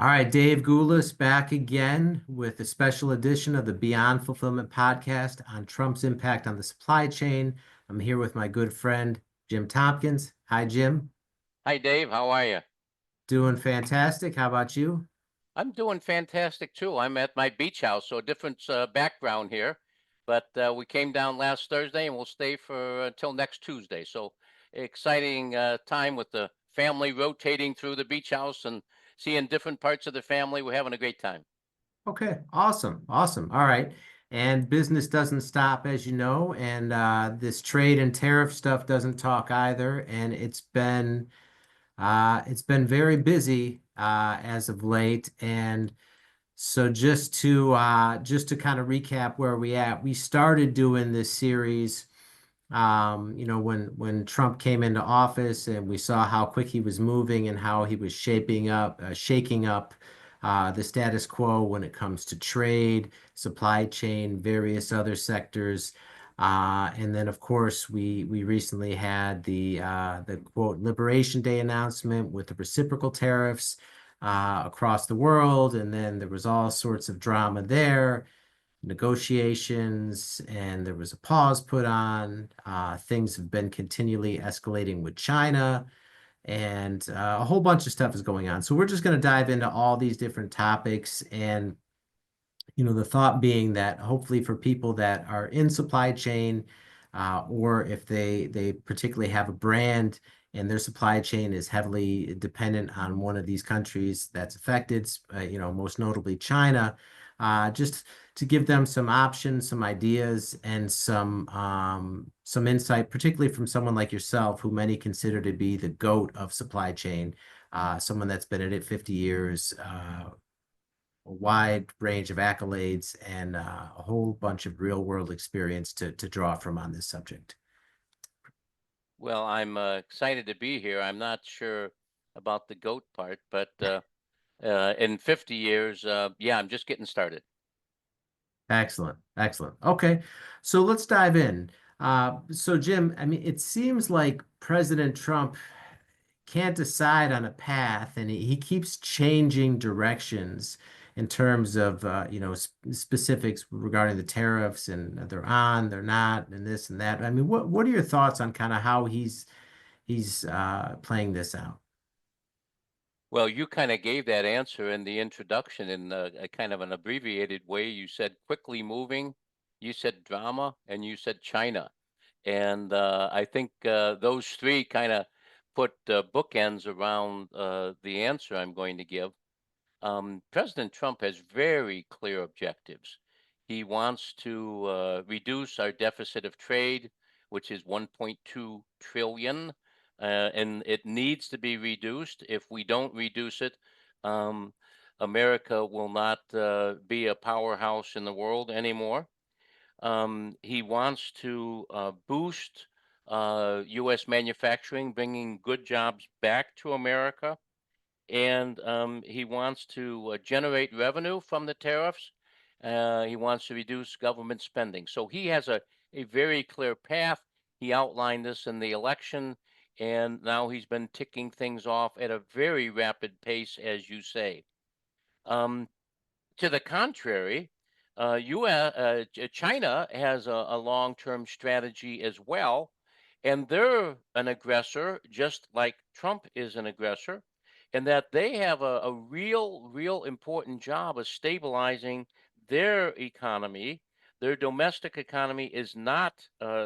All right, Dave Goulas back again with a special edition of the Beyond Fulfillment podcast on Trump's impact on the supply chain. I'm here with my good friend, Jim Tompkins. Hi, Jim. Hi, Dave. How are you? Doing fantastic. How about you? I'm doing fantastic too. I'm at my beach house, so a different background here. But we came down last Thursday and we'll stay for until next Tuesday. So exciting time with the family rotating through the beach house and seeing different parts of the family. We're having a great time. Okay, awesome. Awesome. All right. And business doesn't stop, as you know, and this trade and tariff stuff doesn't talk either. And it's been very busy as of late. And so just to kind of recap where we at, we started doing this series, when Trump came into office, and we saw how quick he was moving and how he was shaking up the status quo when it comes to trade, supply chain, various other sectors. And then, of course, we recently had the quote Liberation Day announcement with the reciprocal tariffs across the world, and then there was all sorts of drama there, negotiations, and there was a pause put on. Things have been continually escalating with China, and a whole bunch of stuff is going on. So we're just going to dive into all these different topics, and the thought being that hopefully for people that are in supply chain, or if they particularly have a brand and their supply chain is heavily dependent on one of these countries that's affected, most notably China, just to give them some options, some ideas, and some insight, particularly from someone like yourself, who many consider to be the GOAT of supply chain, someone that's been at it 50 years, a wide range of accolades, and a whole bunch of real world experience to draw from on this subject. Well, I'm excited to be here. I'm not sure about the goat part, but in 50 years, yeah, I'm just getting started. Excellent, excellent. Okay, so let's dive in. So Jim, I mean, it seems like President Trump can't decide on a path, and he keeps changing directions in terms of specifics regarding the tariffs, and they're on, they're not, and this and that. I mean, what are your thoughts on kind of how he's playing this out? Well, you kind of gave that answer in the introduction in a kind of an abbreviated way. You said quickly moving, you said drama, and you said China. And I think those three kind of put bookends around the answer I'm going to give. President Trump has very clear objectives. He wants to reduce our deficit of trade, which is 1.2 trillion, and it needs to be reduced. If we don't reduce it, um, America will not be a powerhouse in the world anymore. He wants to boost U.S. manufacturing, bringing good jobs back to America, and he wants to generate revenue from the tariffs. He wants to reduce government spending. So he has a very clear path. He outlined this in the election, and now he's been ticking things off at a very rapid pace, as you say. Um, to the contrary, China has a long-term strategy as well, and they're an aggressor, just like Trump is an aggressor, and that they have a real important job of stabilizing their economy. Their domestic economy is not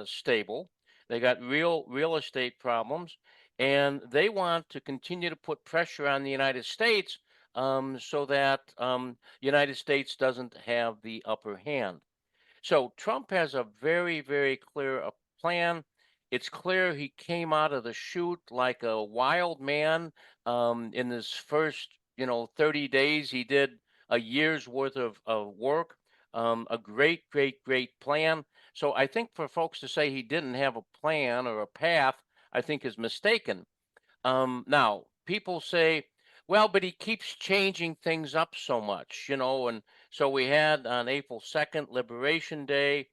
stable. They got real estate problems, and they want to continue to put pressure on the United States so that United States doesn't have the upper hand. So Trump has a very clear plan. It's clear he came out of the chute like a wild man. In his first, 30 days, he did a year's worth of work. A great plan. So I think for folks to say he didn't have a plan or a path, I think is mistaken. Now, people say, well, but he keeps changing things up so much, and so we had on April 2nd, Liberation Day,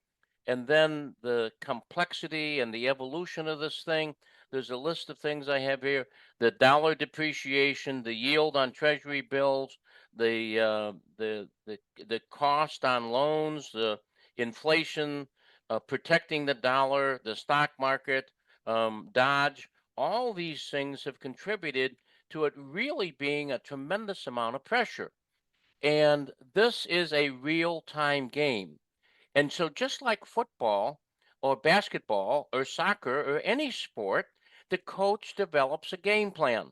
and then the complexity and the evolution of this thing. There's a list of things I have here: the dollar depreciation, the yield on treasury bills, the cost on loans, the inflation, protecting the dollar, the stock market, Dodge, all these things have contributed to it really being a tremendous amount of pressure. And this is a real time game. And so, just like football or basketball or soccer or any sport, the coach develops a game plan.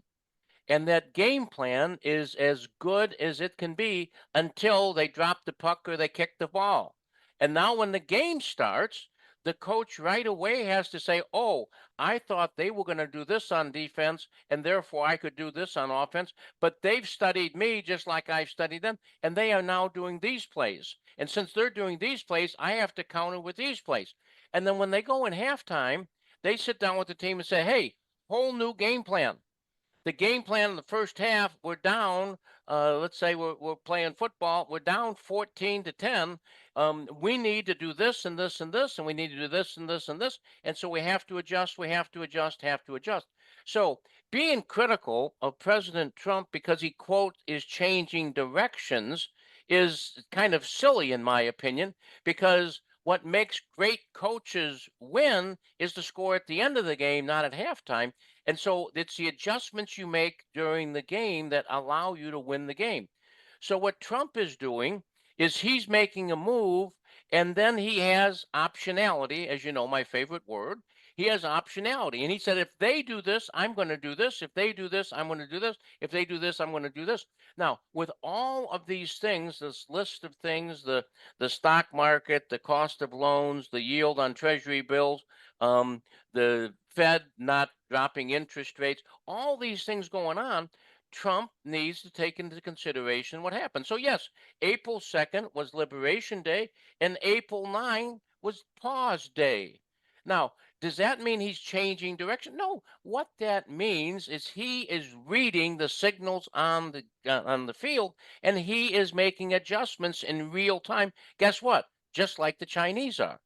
And that game plan is as good as it can be until they drop the puck or they kick the ball. And now, when the game starts, the coach right away has to say, "Oh, I thought they were going to do this on defense, and therefore I could do this on offense. But they've studied me just like I've studied them, and they are now doing these plays. And since they're doing these plays, I have to counter with these plays." And then when they go in halftime, they sit down with the team and say, "Hey, whole new game plan. The game plan in the first half, we're down. Let's say we're playing football. We're down 14-10. We need to do this and this and this, and we need to do this and this and this. And so we have to adjust. We have to adjust. Have to adjust." So being critical of President Trump because he quote is changing directions is kind of silly in my opinion, because what makes great coaches win is to score at the end of the game, not at halftime. And so it's the adjustments you make during the game that allow you to win the game. So what Trump is doing is he's making a move, and then he has optionality, as you know, my favorite word. He has optionality. And he said, if they do this, I'm going to do this. If they do this, I'm going to do this. If they do this, I'm going to do this. Now, with all of these things, this list of things, the stock market, the cost of loans, the yield on treasury bills, um, the Fed not dropping interest rates, all these things going on, Trump needs to take into consideration what happened. So, yes, April 2nd was Liberation Day, and April 9 was Pause Day. Now, does that mean he's changing direction? No. What that means is he is reading the signals on the field, and he is making adjustments in real time. Guess what? Just like the Chinese are.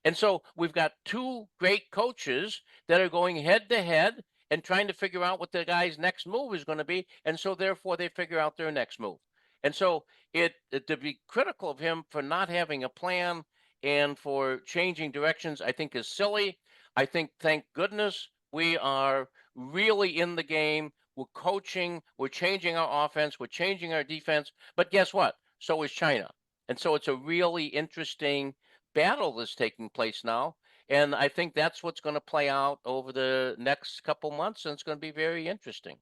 And so we've got two great coaches that are going head to head and trying to figure out what the guy's next move is going to be. And so therefore they figure out their next move. And so it to be critical of him for not having a plan and for changing directions, I think is silly. I think thank goodness we are really in the game. We're coaching, we're changing our offense, we're changing our defense. But guess what? So is China. And so it's a really interesting battle that's taking place now. And I think that's what's going to play out over the next couple months, and it's going to be very interesting.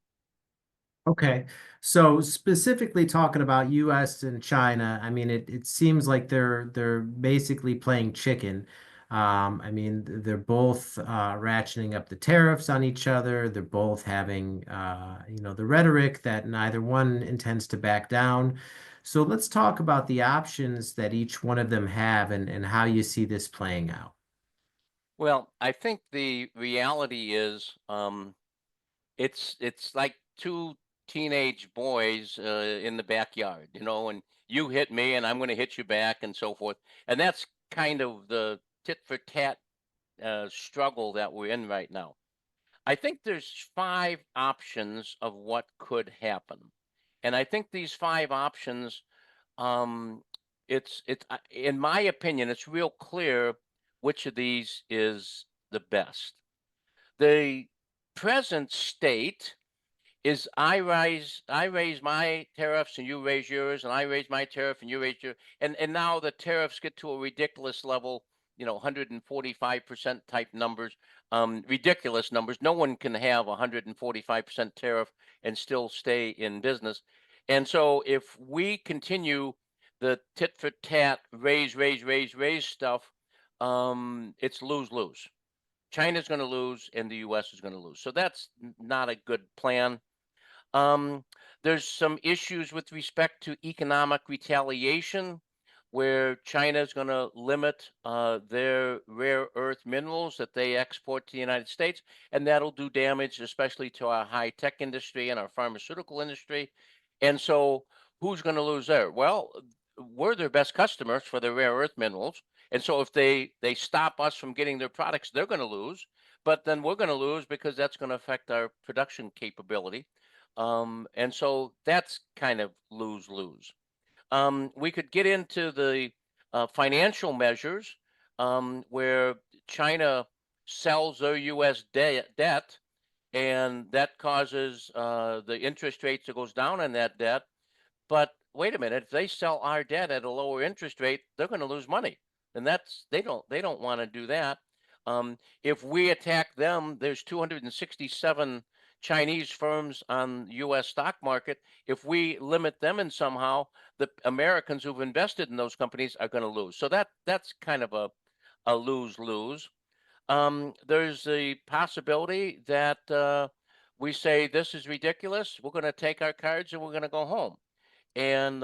Okay. So specifically talking about US and China, I mean it seems like they're basically playing chicken. I mean they're both ratcheting up the tariffs on each other. They're both having the rhetoric that neither one intends to back down. So let's talk about the options that each one of them have and how you see this playing out. Well, I think the reality is it's like two teenage boys in the backyard, and you hit me and I'm going to hit you back and so forth. And that's kind of the tit for tat struggle that we're in right now. I think there's five options of what could happen. And I think these five options, um, in my opinion, it's real clear which of these is the best. The present state is I raise my tariffs and you raise yours, and I raise my tariff and you raise your, and now the tariffs get to a ridiculous level, 145% type numbers, ridiculous numbers. No one can have 145% tariff and still stay in business. And so if we continue the tit for tat, raise stuff, it's lose lose. China's going to lose and the US is going to lose. So that's not a good plan. um, there's some issues with respect to economic retaliation, where China is going to limit their rare earth minerals that they export to the United States, and that'll do damage, especially to our high tech industry and our pharmaceutical industry. And so, who's going to lose there? Well, we're their best customers for their rare earth minerals, and so if they stop us from getting their products, they're going to lose. But then we're going to lose because that's going to affect our production capability. And so that's kind of lose-lose. We could get into the financial measures where China sells their U.S. debt, and that causes the interest rate to goes down on that debt. But wait a minute, if they sell our debt at a lower interest rate, they're going to lose money, and that's they don't want to do that. If we attack them, there's 267 Chinese firms on U.S. stock market. If we limit them in somehow, the Americans who've invested in those companies are going to lose. So that's kind of a lose lose. There's the possibility that we say this is ridiculous. We're going to take our cards and we're going to go home. And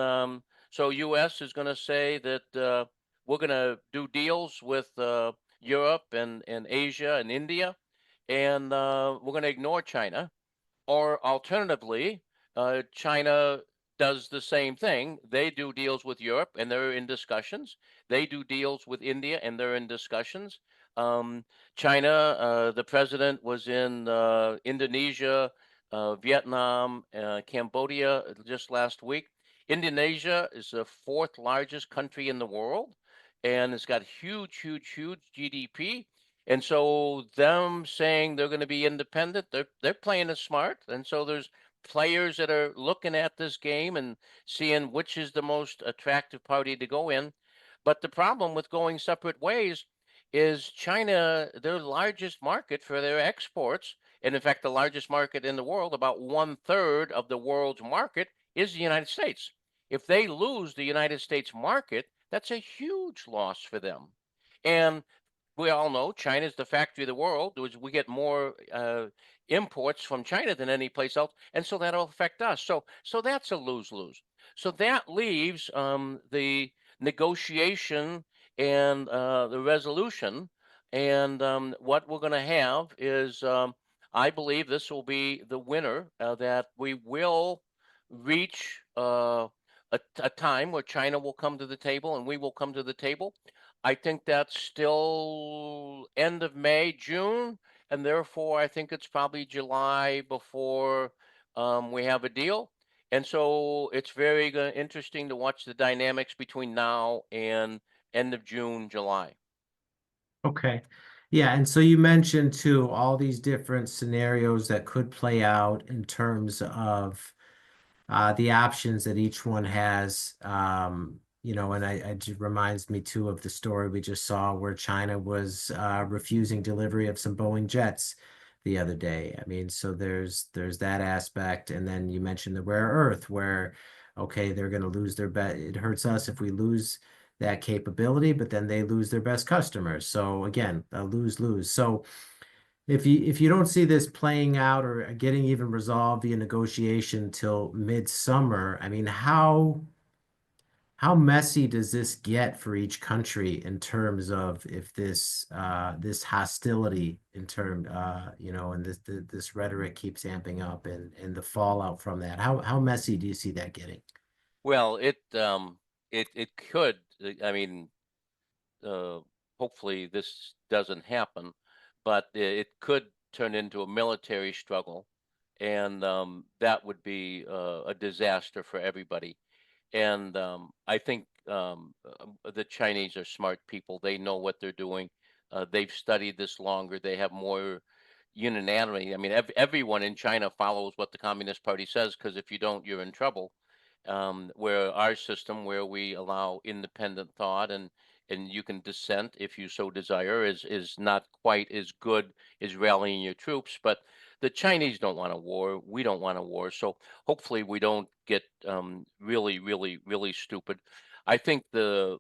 so U.S. is going to say that we're going to do deals with Europe and Asia and India, and we're going to ignore China. Or alternatively, China does the same thing. They do deals with Europe and they're in discussions. They do deals with India and they're in discussions. Um, China, the president was in Indonesia, Vietnam, Cambodia just last week. Indonesia is the fourth largest country in the world, and it's got huge, huge, huge GDP. And so them saying they're going to be independent, they're playing it smart. And so there's players that are looking at this game and seeing which is the most attractive party to go in. But the problem with going separate ways is China, their largest market for their exports, and in fact the largest market in the world, about 1/3 of the world's market is the United States. If they lose the United States market, that's a huge loss for them. And we all know China is the factory of the world. We get more imports from China than any place else, and so that'll affect us. So that's a lose lose. So that leaves the negotiation and the resolution. And what we're going to have is, I believe this will be the winner, that we will reach a time where China will come to the table and we will come to the table. I think that's still end of May, June, and therefore I think it's probably July before we have a deal. And so it's very interesting to watch the dynamics between now and end of June, July. Okay. Yeah, and so you mentioned too all these different scenarios that could play out in terms of the options that each one has. And it just reminds me too of the story we just saw where China was refusing delivery of some Boeing jets the other day. I mean, so there's that aspect, and then you mentioned the rare earth, where okay, they're going to lose their bet. It hurts us if we lose that capability, but then they lose their best customers. So again, a lose lose. So if you don't see this playing out or getting even resolved via negotiation till midsummer, I mean, how messy does this get for each country in terms of if this hostility in term and this rhetoric keeps amping up and the fallout from that? How messy do you see that getting? Well, it could. I mean, uh, hopefully this doesn't happen, but it could turn into a military struggle, and that would be a disaster for everybody. And I think the Chinese are smart people. They know what they're doing. They've studied this longer. They have more unanimity. I mean, everyone in China follows what the Communist Party says, because if you don't, you're in trouble. Where our system, where we allow independent thought and you can dissent if you so desire, is not quite as good as rallying your troops. But the Chinese don't want a war. We don't want a war. So hopefully we don't get really, really, really stupid. I think the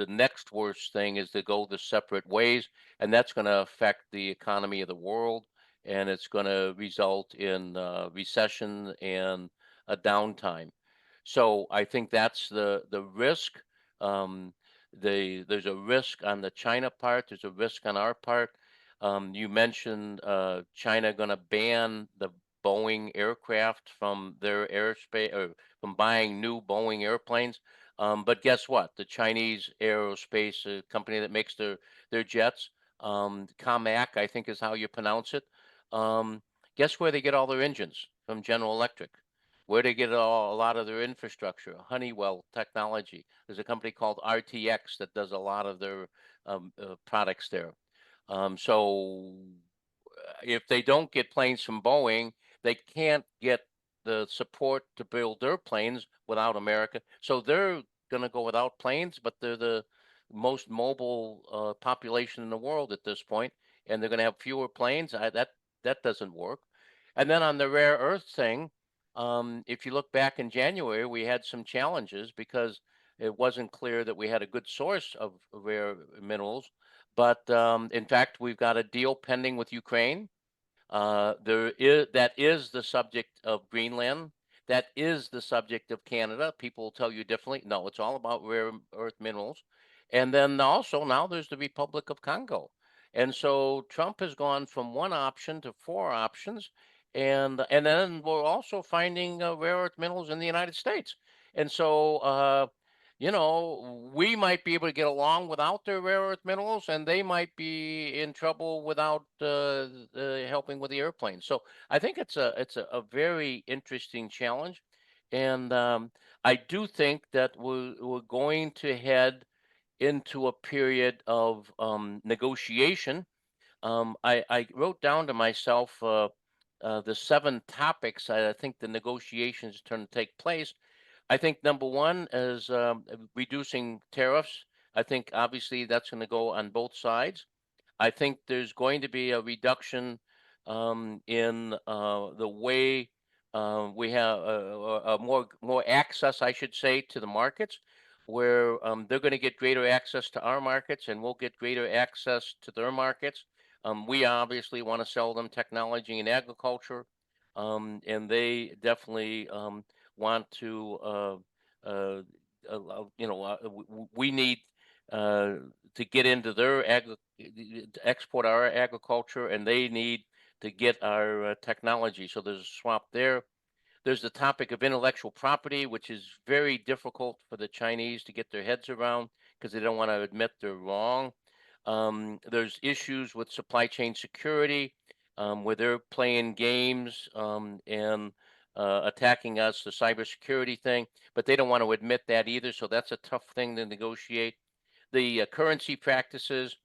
next worst thing is to go the separate ways, and that's going to affect the economy of the world, and it's going to result in recession and a downtime. So I think that's the risk. Um, there's a risk on the China part. There's a risk on our part. You mentioned China going to ban the Boeing aircraft from their airspace, or from buying new Boeing airplanes. But guess what? The Chinese aerospace company that makes their jets, COMAC, I think is how you pronounce it. Um, Guess where they get all their engines? from General Electric. Where they get a lot of their infrastructure, Honeywell Technology. There's a company called RTX that does a lot of their products there. So if they don't get planes from Boeing, they can't get the support to build their planes without America. So they're going to go without planes, but they're the most mobile population in the world at this point, and they're going to have fewer planes. That doesn't work. And then on the rare earth thing, if you look back in January, we had some challenges because it wasn't clear that we had a good source of rare minerals. But in fact, we've got a deal pending with Ukraine. That is the subject of Greenland. That is the subject of Canada. People will tell you differently. No, it's all about rare earth minerals. And then also now there's the Republic of Congo. And so Trump has gone from one option to four options. And then we're also finding rare earth minerals in the United States. And so we might be able to get along without their rare earth minerals, and they might be in trouble without helping with the airplanes. So I think it's a very interesting challenge, and I do think that we're going to head into a period of negotiation. I wrote down to myself the seven topics I think the negotiations are going to take place. I think number one is reducing tariffs. I think obviously that's going to go on both sides. I think there's going to be a reduction in the way we have more access, I should say, to the markets, where they're going to get greater access to our markets, and we'll get greater access to their markets. We obviously want to sell them technology and agriculture, and they definitely want to. We need uh, to get into their to export our agriculture, and they need to get our technology. So there's a swap there. There's the topic of intellectual property, which is very difficult for the Chinese to get their heads around because they don't want to admit they're wrong. There's issues with supply chain security, where they're playing games and attacking us, the cybersecurity thing, but they don't want to admit that either. So that's a tough thing to negotiate. The currency practices,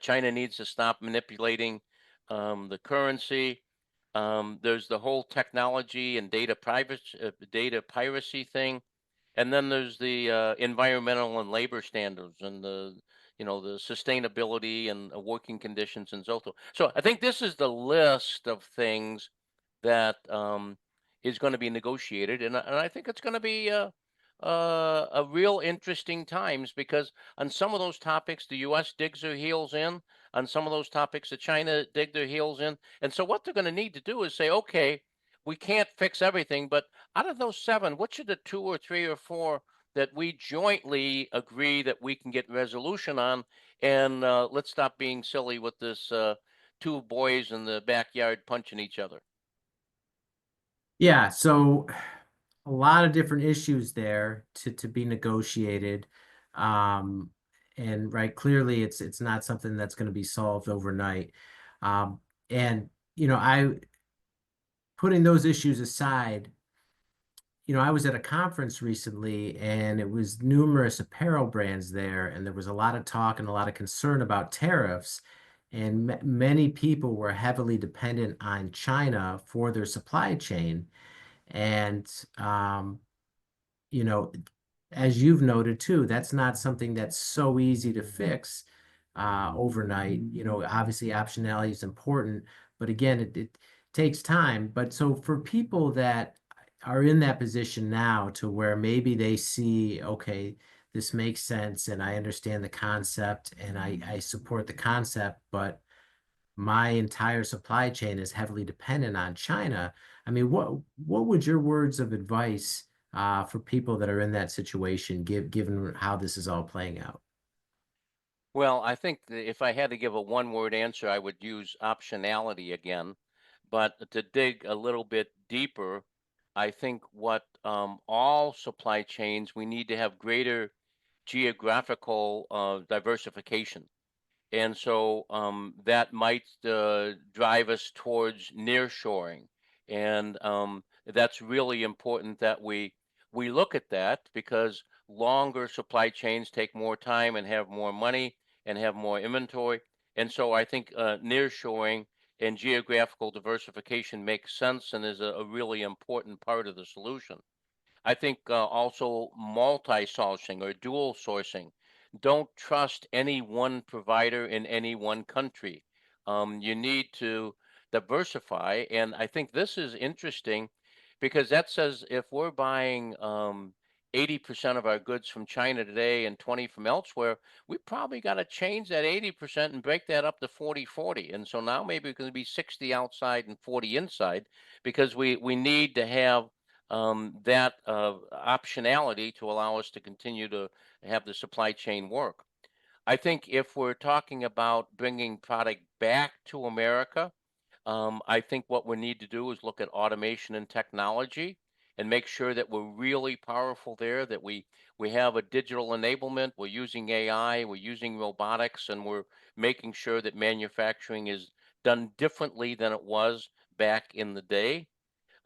China needs to stop manipulating the currency. There's the whole technology and data piracy thing, and then there's the environmental and labor standards and the sustainability and working conditions and so forth. So I think this is the list of things that is going to be negotiated, and I think it's going to be a real interesting times because on some of those topics the U.S. digs their heels in. On some of those topics, the China dig their heels in. And so what they're going to need to do is say, okay, we can't fix everything, but out of those seven, which are the two or three or four that we jointly agree that we can get resolution on? And let's stop being silly with this two boys in the backyard punching each other. Yeah, so a lot of different issues there to be negotiated. Um, and right, clearly it's not something that's going to be solved overnight. Um, and I putting those issues aside, I was at a conference recently and it was numerous apparel brands there, and there was a lot of talk and a lot of concern about tariffs. And many people were heavily dependent on China for their supply chain. And you know, as you've noted too, that's not something that's so easy to fix overnight. Obviously optionality is important, but again, it takes time. But so for people that are in that position now to where maybe they see, okay, this makes sense and I understand the concept and I support the concept, but my entire supply chain is heavily dependent on China. I mean, what would your words of advice for people that are in that situation, given how this is all playing out? Well, I think that if I had to give a one-word answer, I would use optionality again. But to dig a little bit deeper, I think what all supply chains, we need to have greater geographical diversification. And so that might drive us towards nearshoring And that's really important that we look at that, because longer supply chains take more time and have more money and have more inventory. And so I think nearshoring and geographical diversification makes sense and is a really important part of the solution. I think also multi-sourcing or dual sourcing. Don't trust any one provider in any one country. You need to diversify. And I think this is interesting because that says if we're buying 80% of our goods from China today and 20 from elsewhere, we probably got to change that 80% and break that up to 40-40. And so now maybe it's going to be 60 outside and 40 inside, because we need to have that optionality to allow us to continue to have the supply chain work. I think if we're talking about bringing product back to America, I think what we need to do is look at automation and technology and make sure that we're really powerful there, that we have a digital enablement, we're using AI, we're using robotics, and we're making sure that manufacturing is done differently than it was back in the day.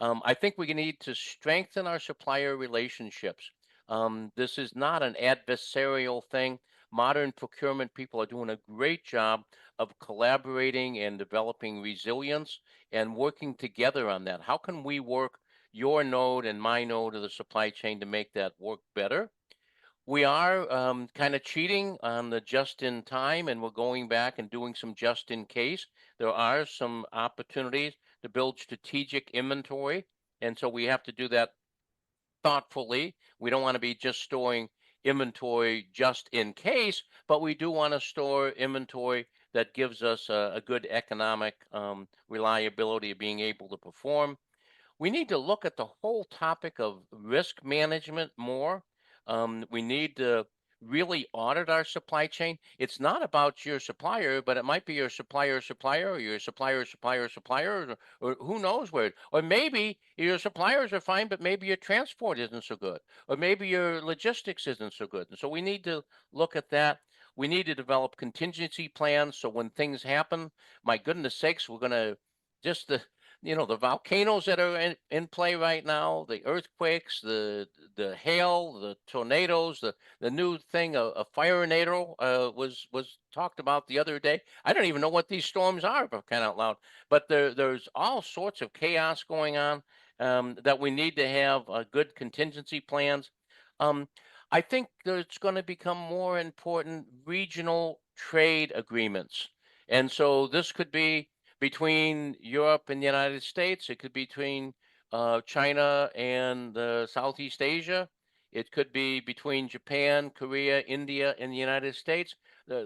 I think we need to strengthen our supplier relationships. This is not an adversarial thing. Modern procurement people are doing a great job of collaborating and developing resilience and working together on that. How can we work your node and my node of the supply chain to make that work better? We are kind of cheating on the just in time, and we're going back and doing some just in case. There are some opportunities to build strategic inventory. And so we have to do that thoughtfully. We don't want to be just storing inventory just in case, but we do want to store inventory that gives us a good economic reliability of being able to perform. We need to look at the whole topic of risk management more. We need to really audit our supply chain. It's not about your supplier, but it might be your supplier, or your supplier, or who knows where. Or maybe your suppliers are fine, but maybe your transport isn't so good, or maybe your logistics isn't so good. And so we need to look at that. We need to develop contingency plans so when things happen, my goodness sakes, we're going to just the volcanoes that are in play right now, the earthquakes, the hail, the tornadoes, the new thing, a firenado was talked about the other day. I don't even know what these storms are, for crying out loud. But there's all sorts of chaos going on that we need to have good contingency plans. Um, I think there's going to become more important regional trade agreements, and so this could be between Europe and the United States. It could be between China and Southeast Asia. It could be between Japan, Korea, India, and the United States.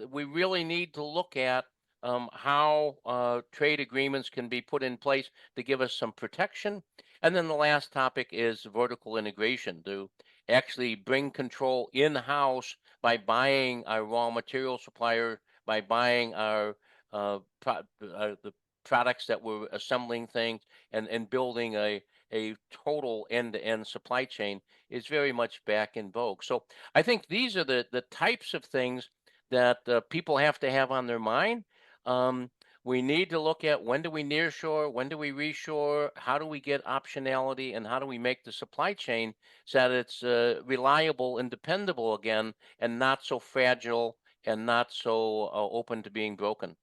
We really need to look at how trade agreements can be put in place to give us some protection. And then the last topic is vertical integration, to actually bring control in-house by buying our raw material supplier, by buying our the products that we're assembling things, and building a total end-to-end supply chain is very much back in vogue. So I think these are the types of things that people have to have on their mind. Um, we need to look at, when do we nearshore, when do we reshore, how do we get optionality, and how do we make the supply chain so that it's reliable and dependable again, and not so fragile and not so open to being broken.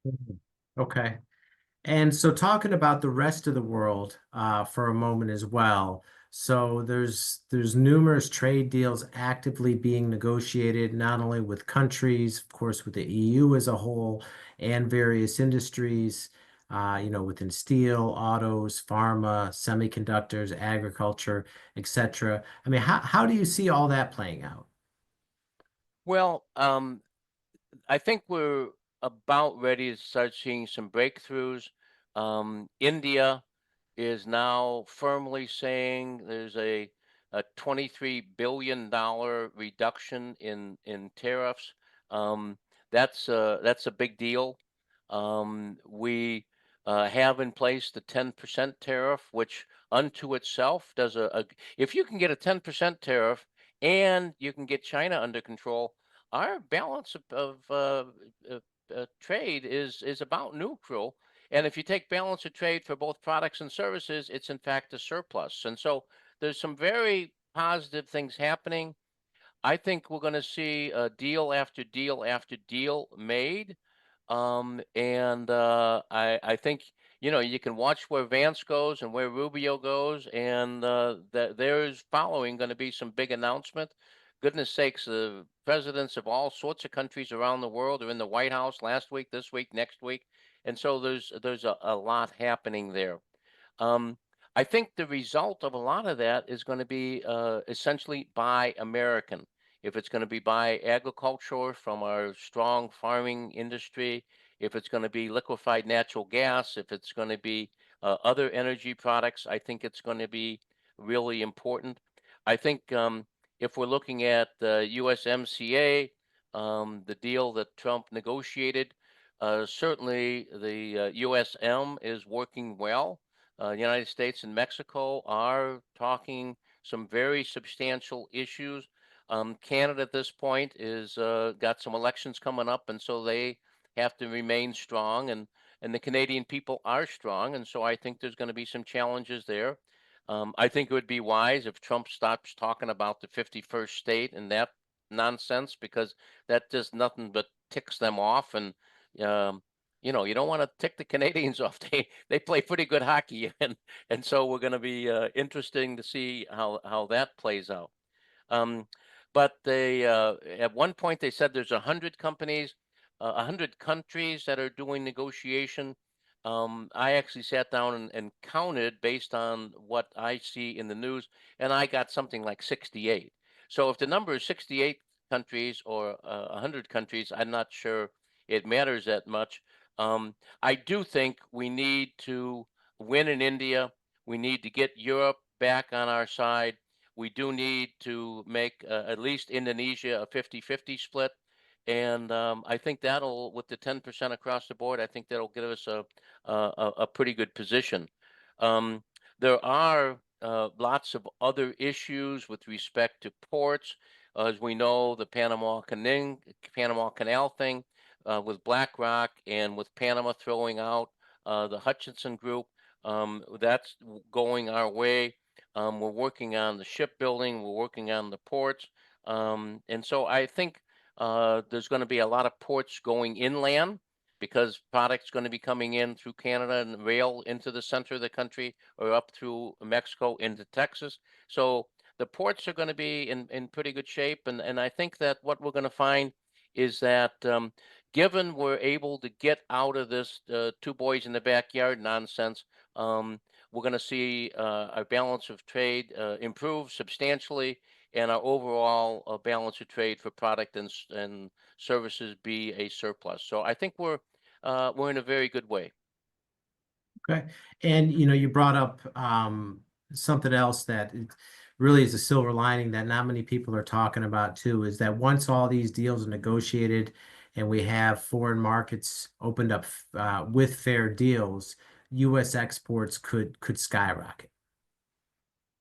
Mhm. Okay. And so talking about the rest of the world for a moment as well. So there's numerous trade deals actively being negotiated, not only with countries, of course, with the EU as a whole, and various industries, within steel, autos, pharma, semiconductors, agriculture, etc. I mean, how do you see all that playing out? Well, I think we're about ready to start seeing some breakthroughs. India is now firmly saying there's a $23 billion reduction in tariffs. Um, that's a big deal. We have in place the 10% tariff, which unto itself does if you can get a 10% tariff and you can get China under control, our balance of trade is about neutral. And if you take balance of trade for both products and services, it's in fact a surplus. And so there's some very positive things happening. I think we're going to see deal after deal after deal made. I think, you can watch where Vance goes and where Rubio goes, and that there's following going to be some big announcement. Goodness sakes, the presidents of all sorts of countries around the world are in the White House last week, this week, next week, and so there's a lot happening there. Um, I think the result of a lot of that is going to be essentially buy American. If it's going to be buy agriculture from our strong farming industry, if it's going to be liquefied natural gas, if it's going to be other energy products, I think it's going to be really important. I think if we're looking at the USMCA, the deal that Trump negotiated, certainly the USM is working well. United States and Mexico are talking some very substantial issues. Canada at this point is got some elections coming up, and so they have to remain strong, and the Canadian people are strong, and so I think there's going to be some challenges there. I think it would be wise if Trump stops talking about the 51st state and that nonsense, because that does nothing but ticks them off, and um, you don't want to tick the Canadians off. They play pretty good hockey, and so we're going to be interesting to see how that plays out. Um, but they at one point they said there's 100 companies, 100 countries that are doing negotiation. I actually sat down and counted based on what I see in the news, and I got something like 68. So if the number is 68 countries or 100 countries, I'm not sure it matters that much. I do think we need to win in India. We need to get Europe back on our side. We do need to make at least Indonesia a 50-50 split. And I think that'll, with the 10% across the board, I think that'll give us a pretty good position. Um, there are lots of other issues with respect to ports. As we know, the Panama Canal thing with BlackRock and with Panama throwing out the Hutchinson Group, that's going our way. We're working on the shipbuilding. We're working on the ports. And so I think there's going to be a lot of ports going inland because products going to be coming in through Canada and rail into the center of the country or up through Mexico into Texas. So the ports are going to be in pretty good shape. And I think that what we're going to find is that given we're able to get out of this two boys in the backyard nonsense, we're going to see our balance of trade improve substantially, and our overall balance of trade for product and services be a surplus. So I think we're in a very good way. Okay. And you brought up something else that really is a silver lining that not many people are talking about too, is that once all these deals are negotiated and we have foreign markets opened up with fair deals, U.S. exports could skyrocket.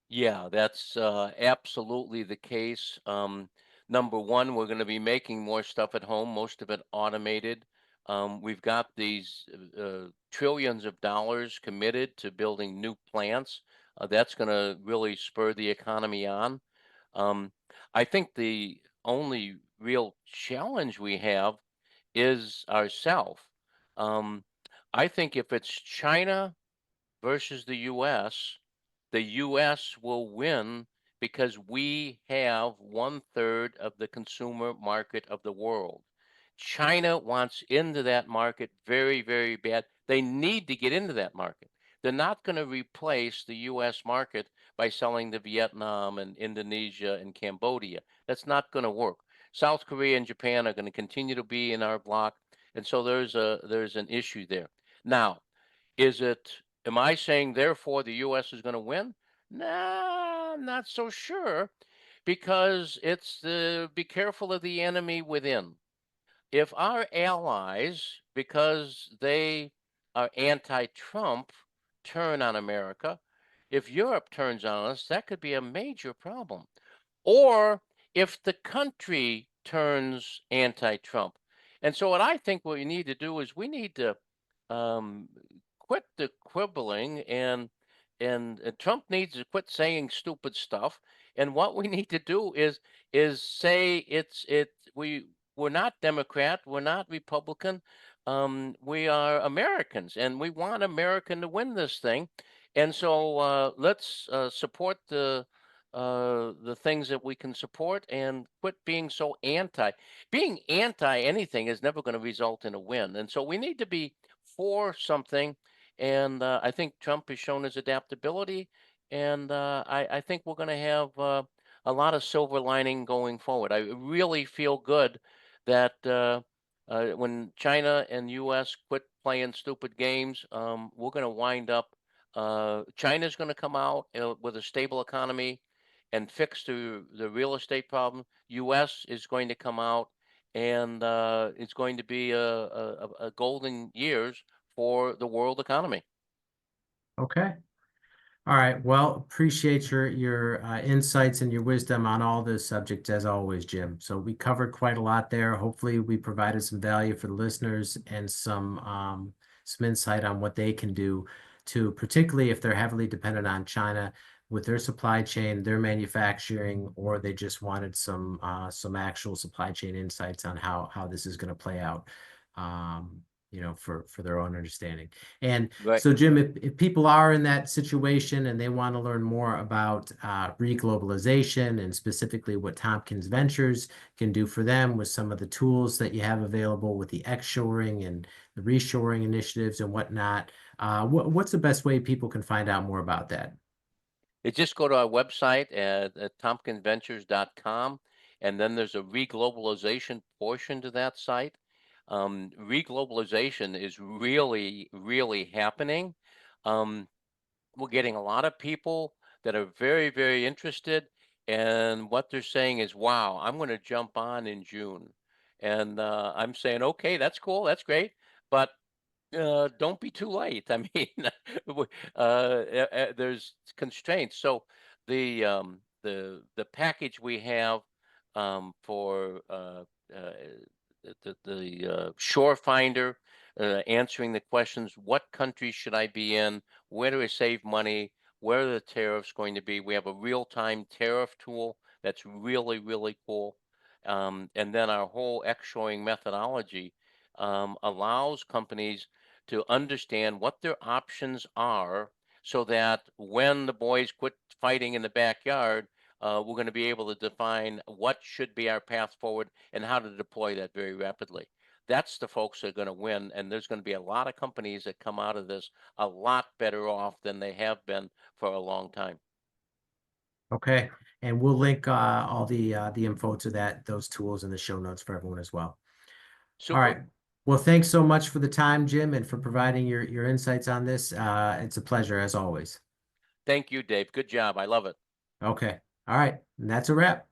Yeah, that's absolutely the case. Number one, we're going to be making more stuff at home, most of it automated. We've got these trillions of dollars committed to building new plants. That's going to really spur the economy on. Um, I think the only real challenge we have is ourself. Um, I think if it's China versus the US will win because we have 1/3 of the consumer market of the world. China wants into that market very, very bad. They need to get into that market. They're not going to replace the US market by selling to Vietnam and Indonesia and Cambodia. That's not going to work. South Korea and Japan are going to continue to be in our block. And so there's an issue there. Now, am I saying therefore the US is going to win? Nah, I'm not so sure because it's the be careful of the enemy within. If our allies, because they are anti-Trump, turn on America, if Europe turns on us, that could be a major problem. Or if the country turns anti-Trump. And so what I think what we need to do is we need to um, quit the quibbling, and Trump needs to quit saying stupid stuff. And what we need to do is say we're not Democrat, we're not Republican, we are Americans, and we want American to win this thing. And so let's support the things that we can support and quit being so anti. Being anti anything is never going to result in a win. And so we need to be for something. And I think Trump has shown his adaptability. And I think we're going to have a lot of silver lining going forward. I really feel good that when China and U.S. quit playing stupid games, we're going to wind up. China's going to come out with a stable economy and fix the real estate problem. U.S. is going to come out, and it's going to be a golden years for the world economy. Okay. All right. Well, appreciate your insights and your wisdom on all this subject as always, Jim. So we covered quite a lot there. Hopefully, we provided some value for the listeners and some insight on what they can do to, particularly if they're heavily dependent on China with their supply chain, their manufacturing, or they just wanted some actual supply chain insights on how this is going to play out. For their own understanding. And Right. so, Jim, if people are in that situation and they want to learn more about reglobalization and specifically what Tompkins Ventures can do for them with some of the tools that you have available with the X-shoring and the reshoring initiatives and whatnot, what's the best way people can find out more about that? Just go to our website at tompkinsventures.com, and then there's a reglobalization portion to that site. Reglobalization is really, really happening. Um, we're getting a lot of people that are very, very interested, and what they're saying is, "Wow, I'm going to jump on in June," and I'm saying, "Okay, that's cool, that's great, but don't be too late." I mean, there's constraints. So the package we have for the Shore Finder, answering the questions: what countries should I be in? Where do I save money? Where are the tariffs going to be? We have a real-time tariff tool that's really, really cool. And then our whole X-showing methodology allows companies to understand what their options are so that when the boys quit fighting in the backyard, we're going to be able to define what should be our path forward and how to deploy that very rapidly. That's the folks that are going to win. And there's going to be a lot of companies that come out of this a lot better off than they have been for a long time. Okay. And we'll link all the info to those tools in the show notes for everyone as well. All Super. right. Well, thanks so much for the time, Jim, and for providing your insights on this. It's a pleasure as always. Thank you, Dave. Good job. I love it. Okay. All right. And that's a wrap.